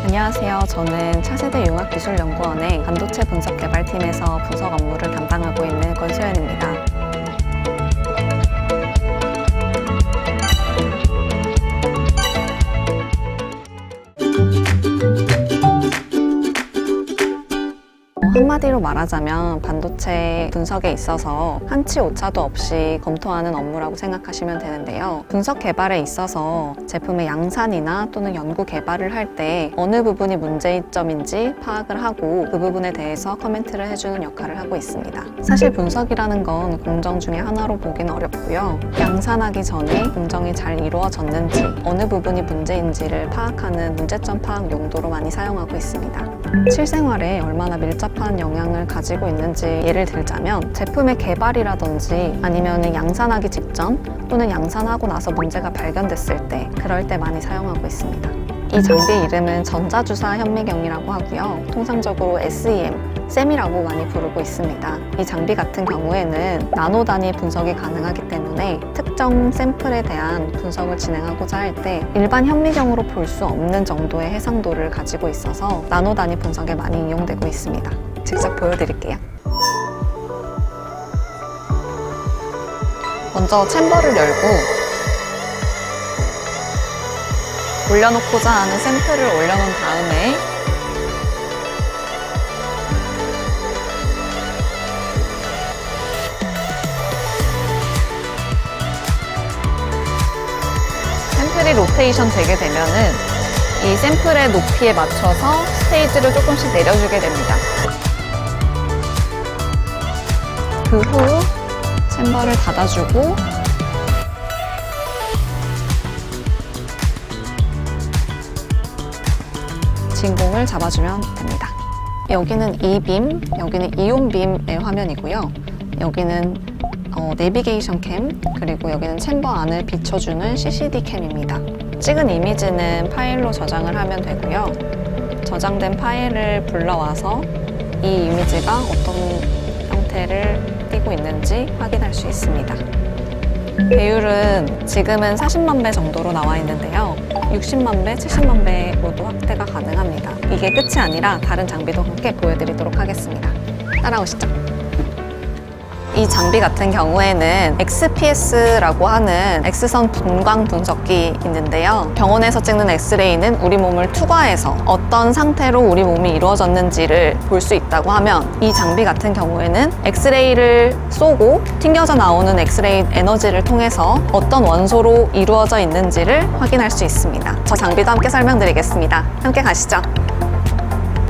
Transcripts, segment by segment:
안녕하세요. 저는 차세대 융합기술연구원의 반도체 분석 개발팀에서 분석 업무를 담당하고 있는 권소연입니다. 한마디로 말하자면 반도체 분석에 있어서 한치 오차도 없이 검토하는 업무라고 생각하시면 되는데요. 분석 개발에 있어서 제품의 양산이나 또는 연구 개발을 할 때 어느 부분이 문제점인지 파악을 하고 그 부분에 대해서 커멘트를 해주는 역할을 하고 있습니다. 사실 분석이라는 건 공정 중에 하나로 보기는 어렵고요. 양산하기 전에 공정이 잘 이루어졌는지 어느 부분이 문제인지를 파악하는 문제점 파악 용도로 많이 사용하고 있습니다. 실생활에 얼마나 밀접한 영향을 가지고 있는지 예를 들자면 제품의 개발이라든지 아니면 양산하기 직전 또는 양산하고 나서 문제가 발견됐을 때 그럴 때 많이 사용하고 있습니다. 이 장비의 이름은 전자주사 현미경이라고 하고요. 통상적으로 SEM이라고 많이 부르고 있습니다. 이 장비 같은 경우에는 나노 단위 분석이 가능하기 때문에 특정 샘플에 대한 분석을 진행하고자 할 때 일반 현미경으로 볼 수 없는 정도의 해상도를 가지고 있어서 나노 단위 분석에 많이 이용되고 있습니다. 직접 보여드릴게요. 먼저 챔버를 열고 올려놓고자 하는 샘플을 올려놓은 다음에 샘플이 로테이션 되게 되면은 이 샘플의 높이에 맞춰서 스테이지를 조금씩 내려주게 됩니다. 그 후 챔버를 닫아주고 진공을 잡아주면 됩니다. 여기는 E빔, 여기는 이온빔의 화면이고요. 여기는 내비게이션 캠, 그리고 여기는 챔버 안을 비춰주는 CCD 캠입니다. 찍은 이미지는 파일로 저장을 하면 되고요. 저장된 파일을 불러와서 이 이미지가 어떤 형태를 띠고 있는지 확인할 수 있습니다. 배율은 지금은 40만 배 정도로 나와 있는데요. 60만 배, 70만 배로도 확대가 가능합니다. 이게 끝이 아니라 다른 장비도 함께 보여드리도록 하겠습니다. 따라오시죠. 이 장비 같은 경우에는 XPS라고 하는 X선 분광 분석기 있는데요. 병원에서 찍는 엑스레이는 우리 몸을 투과해서 어떤 상태로 우리 몸이 이루어졌는지를 볼 수 있다고 하면 이 장비 같은 경우에는 엑스레이를 쏘고 튕겨져 나오는 엑스레이 에너지를 통해서 어떤 원소로 이루어져 있는지를 확인할 수 있습니다. 저 장비도 함께 설명드리겠습니다. 함께 가시죠.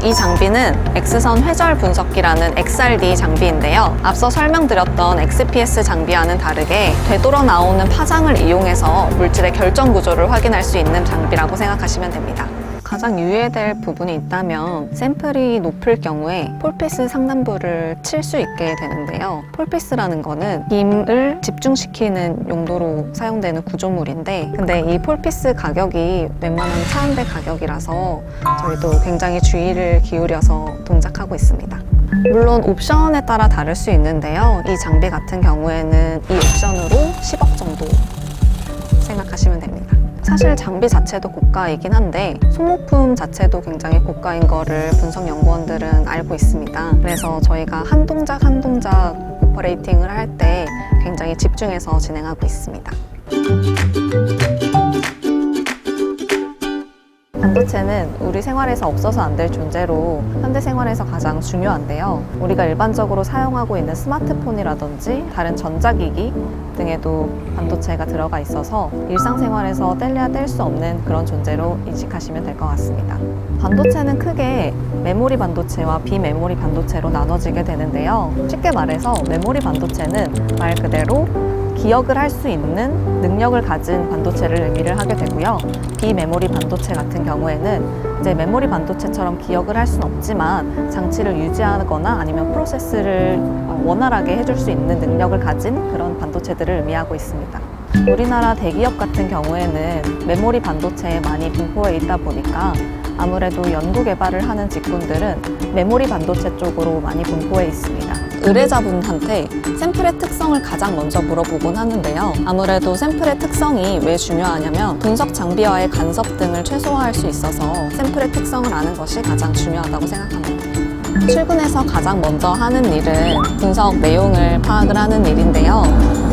이 장비는 X선 회절 분석기라는 XRD 장비인데요. 앞서 설명드렸던 XPS 장비와는 다르게 되돌아 나오는 파장을 이용해서 물질의 결정 구조를 확인할 수 있는 장비라고 생각하시면 됩니다. 가장 유의해야 부분이 있다면 샘플이 높을 경우에 폴피스 상단부를 칠 수 있게 되는데요. 폴피스라는 거는 빔을 집중시키는 용도로 사용되는 구조물인데 근데 이 폴피스 가격이 웬만한 차원대 가격이라서 저희도 굉장히 주의를 기울여서 동작하고 있습니다. 물론 옵션에 따라 다를 수 있는데요. 이 장비 같은 경우에는 이 옵션으로 10억 정도 생각하시면 됩니다. 사실 장비 자체도 고가이긴 한데 소모품 자체도 굉장히 고가인 거를 분석 연구원들은 알고 있습니다. 그래서 저희가 한 동작 한 동작 오퍼레이팅을 할 때 굉장히 집중해서 진행하고 있습니다. 반도체는 우리 생활에서 없어서 안 될 존재로 현대 생활에서 가장 중요한데요. 우리가 일반적으로 사용하고 있는 스마트폰이라든지 다른 전자기기 등에도 반도체가 들어가 있어서 일상생활에서 뗄래야 뗄 수 없는 그런 존재로 인식하시면 될 것 같습니다. 반도체는 크게 메모리 반도체와 비메모리 반도체로 나눠지게 되는데요. 쉽게 말해서 메모리 반도체는 말 그대로 기억을 할 수 있는 능력을 가진 반도체를 의미를 하게 되고요. 비메모리 반도체 같은 경우에는 이제 메모리 반도체처럼 기억을 할 수는 없지만 장치를 유지하거나 아니면 프로세스를 원활하게 해줄 수 있는 능력을 가진 그런 반도체들을 의미하고 있습니다. 우리나라 대기업 같은 경우에는 메모리 반도체에 많이 분포해 있다 보니까 아무래도 연구 개발을 하는 직군들은 메모리 반도체 쪽으로 많이 분포해 있습니다. 의뢰자분한테 샘플의 특성을 가장 먼저 물어보곤 하는데요. 아무래도 샘플의 특성이 왜 중요하냐면 분석 장비와의 간섭 등을 최소화할 수 있어서 샘플의 특성을 아는 것이 가장 중요하다고 생각합니다. 출근해서 가장 먼저 하는 일은 분석 내용을 파악을 하는 일인데요.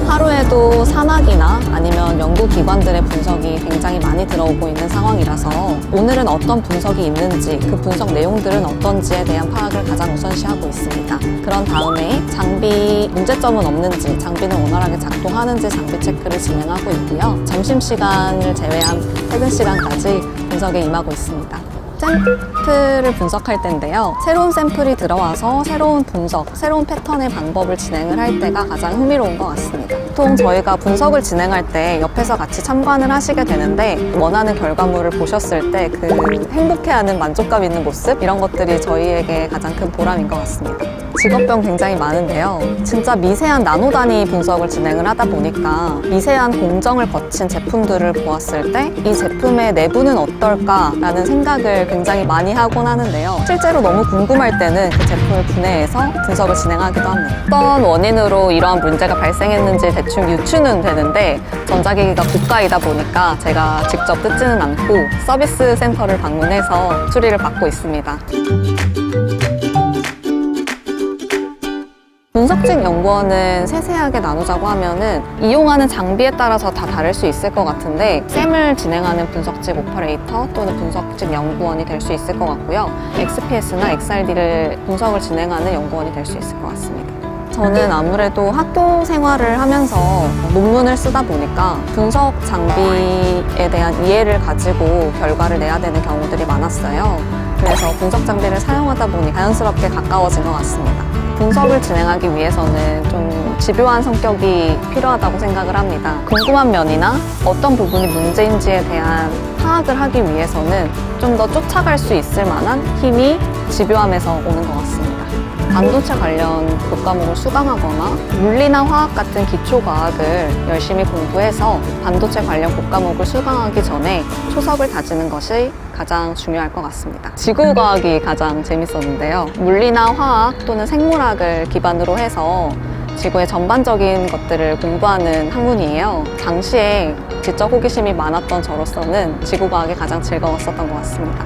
하루에도 산학이나 아니면 연구기관들의 분석이 굉장히 많이 들어오고 있는 상황이라서 오늘은 어떤 분석이 있는지, 그 분석 내용들은 어떤지에 대한 파악을 가장 우선시하고 있습니다. 그런 다음에 장비 문제점은 없는지, 장비는 원활하게 작동하는지 장비 체크를 진행하고 있고요. 점심시간을 제외한 퇴근 시간까지 분석에 임하고 있습니다. 샘플을 분석할 때인데요. 새로운 샘플이 들어와서 새로운 분석, 새로운 패턴의 방법을 진행을 할 때가 가장 흥미로운 것 같습니다. 보통 저희가 분석을 진행할 때 옆에서 같이 참관을 하시게 되는데 원하는 결과물을 보셨을 때 그 행복해하는 만족감 있는 모습, 이런 것들이 저희에게 가장 큰 보람인 것 같습니다. 직업병 굉장히 많은데요. 진짜 미세한 나노 단위 분석을 진행을 하다 보니까 미세한 공정을 거친 제품들을 보았을 때 이 제품의 내부는 어떨까라는 생각을 굉장히 많이 하곤 하는데요. 실제로 너무 궁금할 때는 그 제품을 분해해서 분석을 진행하기도 합니다. 어떤 원인으로 이러한 문제가 발생했는지 대충 유추는 되는데 전자기기가 고가이다 보니까 제가 직접 뜯지는 않고 서비스 센터를 방문해서 수리를 받고 있습니다. 분석직 연구원은 세세하게 나누자고 하면은 이용하는 장비에 따라서 다 다를 수 있을 것 같은데 샘을 진행하는 분석직 오퍼레이터 또는 분석직 연구원이 될 수 있을 것 같고요. XPS나 XRD를 분석을 진행하는 연구원이 될 수 있을 것 같습니다. 저는 아무래도 학교 생활을 하면서 논문을 쓰다 보니까 분석 장비에 대한 이해를 가지고 결과를 내야 되는 경우들이 많았어요. 그래서 분석 장비를 사용하다 보니 자연스럽게 가까워진 것 같습니다. 분석을 진행하기 위해서는 좀 집요한 성격이 필요하다고 생각을 합니다. 궁금한 면이나 어떤 부분이 문제인지에 대한 파악을 하기 위해서는 좀 더 쫓아갈 수 있을 만한 힘이 집요함에서 오는 것 같습니다. 반도체 관련 교과목을 수강하거나 물리나 화학 같은 기초과학을 열심히 공부해서 반도체 관련 교과목을 수강하기 전에 초석을 다지는 것이 가장 중요할 것 같습니다. 지구과학이 가장 재밌었는데요. 물리나 화학 또는 생물학을 기반으로 해서 지구의 전반적인 것들을 공부하는 학문이에요. 당시에 지적 호기심이 많았던 저로서는 지구과학이 가장 즐거웠었던 것 같습니다.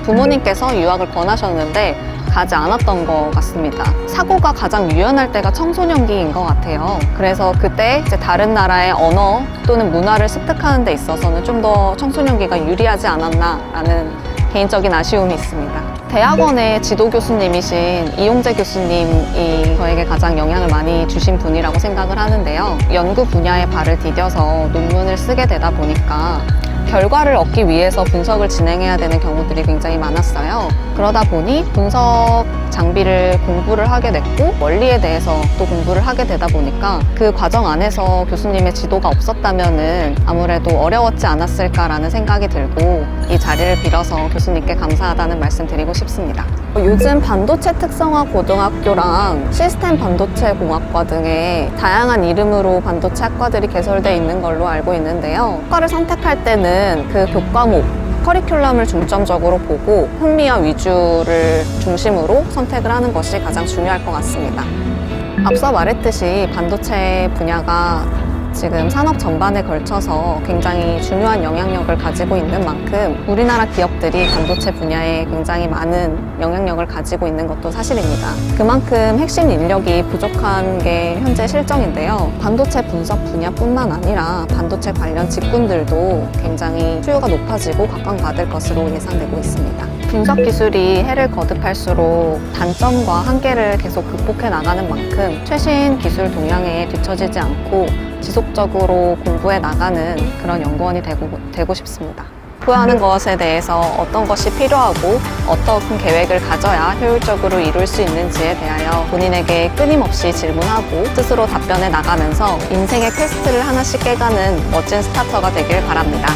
부모님께서 유학을 권하셨는데 가지 않았던 것 같습니다. 사고가 가장 유연할 때가 청소년기인 것 같아요. 그래서 그때 이제 다른 나라의 언어 또는 문화를 습득하는 데 있어서는 좀 더 청소년기가 유리하지 않았나라는 개인적인 아쉬움이 있습니다. 대학원의 지도 교수님이신 이용재 교수님이 저에게 가장 영향을 많이 주신 분이라고 생각을 하는데요. 연구 분야에 발을 디뎌서 논문을 쓰게 되다 보니까 결과를 얻기 위해서 분석을 진행해야 되는 경우들이 굉장히 많았어요. 그러다 보니 분석 장비를 공부를 하게 됐고 원리에 대해서 또 공부를 하게 되다 보니까 그 과정 안에서 교수님의 지도가 없었다면은 아무래도 어려웠지 않았을까라는 생각이 들고 이 자리를 빌어서 교수님께 감사하다는 말씀 드리고 싶습니다. 요즘 반도체 특성화 고등학교랑 시스템 반도체 공학과 등의 다양한 이름으로 반도체 학과들이 개설되어 있는 걸로 알고 있는데요. 학과를 선택할 때는 그 교과목 커리큘럼을 중점적으로 보고 흥미와 위주를 중심으로 선택을 하는 것이 가장 중요할 것 같습니다. 앞서 말했듯이 반도체 분야가 지금 산업 전반에 걸쳐서 굉장히 중요한 영향력을 가지고 있는 만큼 우리나라 기업들이 반도체 분야에 굉장히 많은 영향력을 가지고 있는 것도 사실입니다. 그만큼 핵심 인력이 부족한 게 현재 실정인데요. 반도체 분석 분야뿐만 아니라 반도체 관련 직군들도 굉장히 수요가 높아지고 각광받을 것으로 예상되고 있습니다. 분석 기술이 해를 거듭할수록 단점과 한계를 계속 극복해 나가는 만큼 최신 기술 동향에 뒤처지지 않고 지속적으로 공부해 나가는 그런 연구원이 되고 싶습니다. 공부하는 것에 대해서 어떤 것이 필요하고 어떤 계획을 가져야 효율적으로 이룰 수 있는지에 대하여 본인에게 끊임없이 질문하고 스스로 답변해 나가면서 인생의 퀘스트를 하나씩 깨가는 멋진 스타터가 되길 바랍니다.